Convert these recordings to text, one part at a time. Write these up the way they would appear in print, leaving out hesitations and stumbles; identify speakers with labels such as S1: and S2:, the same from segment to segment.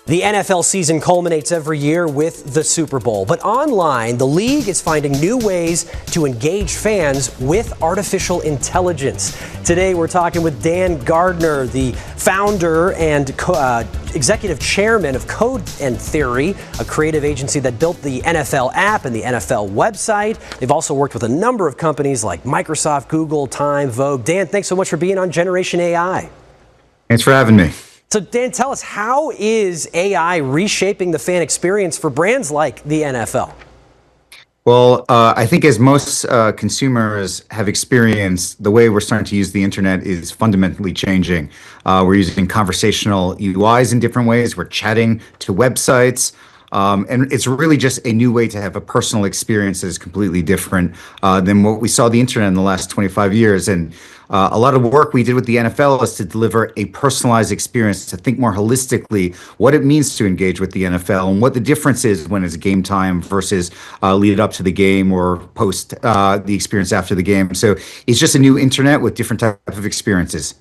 S1: The NFL season culminates every year with the Super Bowl, but online, the league is finding new ways to engage fans with artificial intelligence. Today, we're talking with Dan Gardner, the founder and executive chairman of Code and Theory, a creative agency that built the NFL app and the NFL website. They've also worked with a number of companies like Microsoft, Google, Time, Vogue. Dan, thanks so much for being on Generation AI.
S2: Thanks for having me.
S1: So Dan, tell us, how is AI reshaping the fan experience for brands like the NFL?
S2: Well, I think as most consumers have experienced, the way we're starting to use the internet is fundamentally changing. We're using conversational UIs in different ways. We're chatting to websites. And it's really just a new way to have a personal experience that is completely different than what we saw the internet in the last 25 years. And a lot of work we did with the NFL is to deliver a personalized experience, to think more holistically what it means to engage with the NFL and what the difference is when it's game time versus lead up to the game or post the experience after the game. So it's just a new internet with different types of experiences.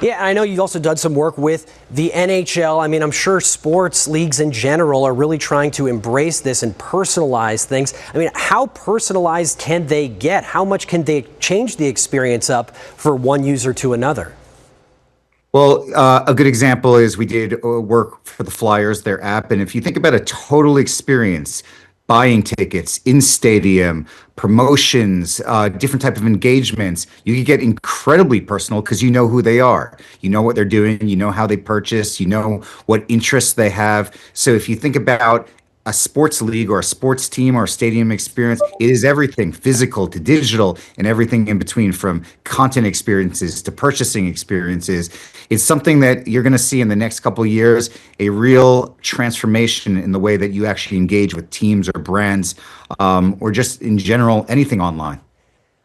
S1: Yeah, I know you've also done some work with the NHL. I mean, I'm sure sports leagues in general are really trying to embrace this and personalize things. I mean, how personalized can they get? How much can they change the experience up for one user to another?
S2: Well, a good example is we did work for the Flyers, their app. And if you think about a total experience, buying tickets in stadium, promotions, different type of engagements, you can get incredibly personal because you know who they are. You know what they're doing. You know how they purchase. You know what interests they have. So if you think about a sports league or a sports team or a stadium experience, it is everything physical to digital and everything in between, from content experiences to purchasing experiences. It's something that you're going to see in the next couple of years, a real transformation in the way that you actually engage with teams or brands, or just in general, anything online.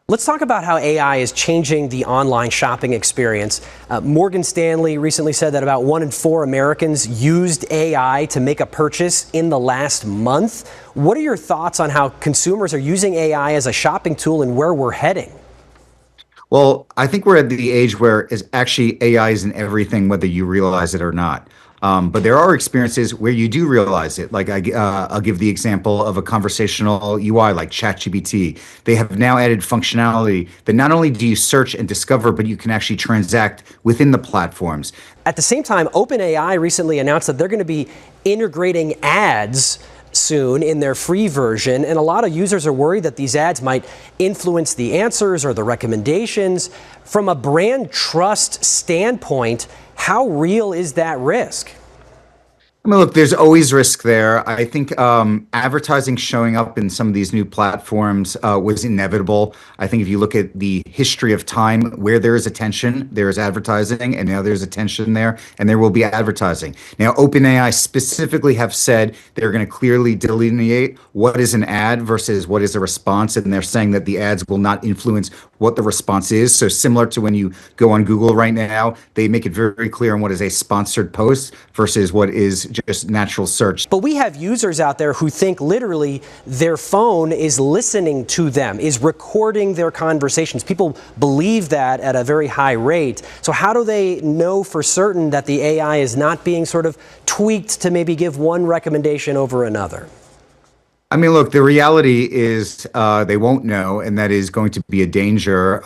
S1: Let's talk about how AI is changing the online shopping experience. Morgan Stanley recently said that about 1 in 4 Americans used AI to make a purchase in the last month. What are your thoughts on how consumers are using AI as a shopping tool and where we're heading?
S2: Well, I think we're at the age where it's actually AI is in everything, whether you realize it or not. But there are experiences where you do realize it. Like I'll give the example of a conversational UI like ChatGPT. They have now added functionality that not only do you search and discover, but you can actually transact within the platforms.
S1: At the same time, OpenAI recently announced that they're going to be integrating ads soon in their free version, and a lot of users are worried that these ads might influence the answers or the recommendations. From a brand trust standpoint, how real is that risk?
S2: I mean, look, there's always risk there. I think advertising showing up in some of these new platforms was inevitable. I think if you look at the history of time, where there is attention, there is advertising, and now there's attention there, and there will be advertising. Now, OpenAI specifically have said they're going to clearly delineate what is an ad versus what is a response, and they're saying that the ads will not influence what the response is. So similar to when you go on Google right now, they make it very clear on what is a sponsored post versus what is just natural search.
S1: But we have users out there who think literally their phone is listening to them, is recording their conversations. People believe that at a very high rate. So how do they know for certain that the AI is not being sort of tweaked to maybe give one recommendation over another?
S2: I mean, look, the reality is they won't know, and that is going to be a danger.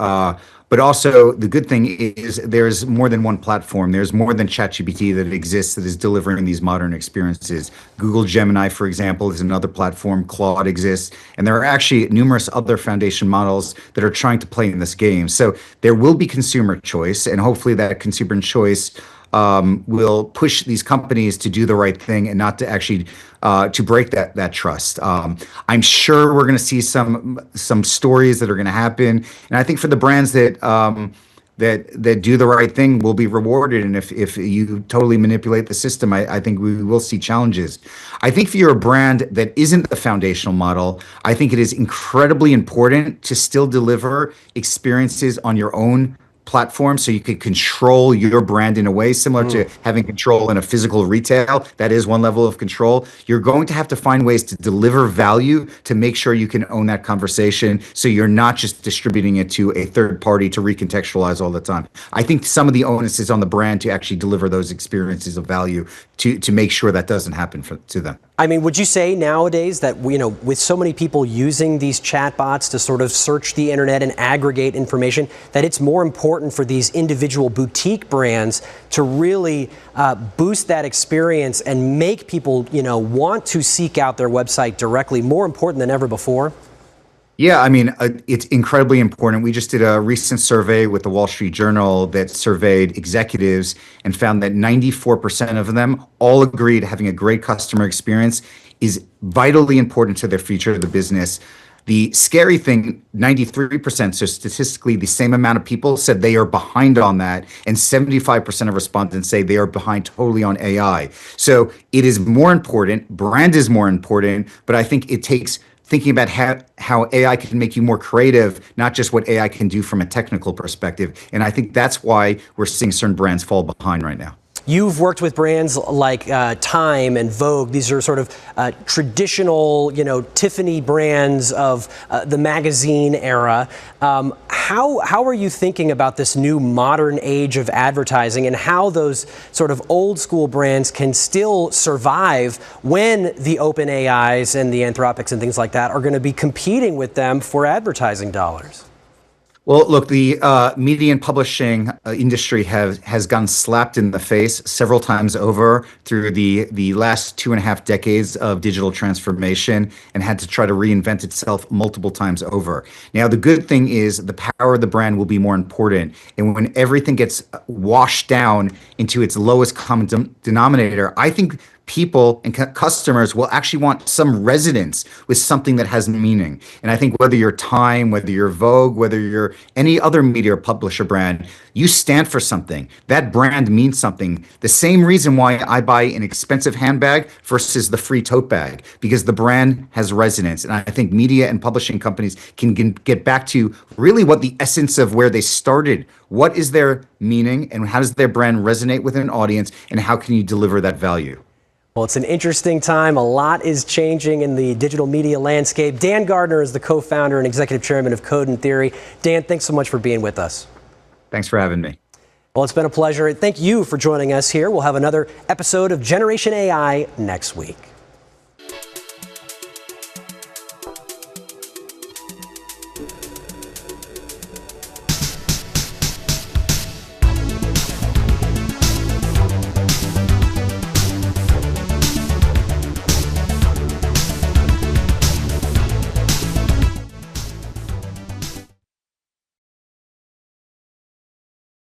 S2: But also, the good thing is there's more than one platform. There's more than ChatGPT that exists that is delivering these modern experiences. Google Gemini, for example, is another platform. Claude exists. And there are actually numerous other foundation models that are trying to play in this game. So there will be consumer choice, and hopefully that consumer choice will push these companies to do the right thing and not to actually to break that trust. I'm sure we're going to see some stories that are going to happen, and I think for the brands that that do the right thing will be rewarded. And if you totally manipulate the system, I think we will see challenges. I think if you're a brand that isn't the foundational model, I think it is incredibly important to still deliver experiences on your own platform so you could control your brand in a way similar to having control in a physical retail. That is one level of control. You're going to have to find ways to deliver value to make sure you can own that conversation so you're not just distributing it to a third party to recontextualize all the time. I think some of the onus is on the brand to actually deliver those experiences of value to make sure that doesn't happen to them.
S1: I mean, would you say nowadays that, with so many people using these chatbots to sort of search the internet and aggregate information, that it's more important for these individual boutique brands to really boost that experience and make people, want to seek out their website directly, more important than ever before?
S2: Yeah, I mean, it's incredibly important. We just did a recent survey with the Wall Street Journal that surveyed executives and found that 94% of them all agreed having a great customer experience is vitally important to their future of the business. The scary thing, 93%, so statistically the same amount of people said they are behind on that, and 75% of respondents say they are behind totally on AI. So it is more important, brand is more important, but I think it takes thinking about how AI can make you more creative, not just what AI can do from a technical perspective. And I think that's why we're seeing certain brands fall behind right now.
S1: You've worked with brands like Time and Vogue. These are sort of traditional, Tiffany brands of the magazine era. How are you thinking about this new modern age of advertising and how those sort of old school brands can still survive when the open AIs and the Anthropics and things like that are going to be competing with them for advertising dollars?
S2: Well, look, the media and publishing industry has gotten slapped in the face several times over through the last 2.5 decades of digital transformation and had to try to reinvent itself multiple times over. Now, the good thing is the power of the brand will be more important. And when everything gets washed down into its lowest common denominator, I think people and customers will actually want some resonance with something that has meaning. And I think whether you're Time, whether you're Vogue, whether you're any other media or publisher brand, you stand for something. That brand means something. The same reason why I buy an expensive handbag versus the free tote bag, because the brand has resonance. And I think media and publishing companies can get back to really what the essence of where they started. What is their meaning and how does their brand resonate with an audience, and how can you deliver that value?
S1: Well, it's an interesting time. A lot is changing in the digital media landscape. Dan Gardner is the co-founder and executive chairman of Code and Theory. Dan, thanks so much for being with us.
S2: Thanks for having me.
S1: Well, it's been a pleasure. Thank you for joining us here. We'll have another episode of Generation AI next week.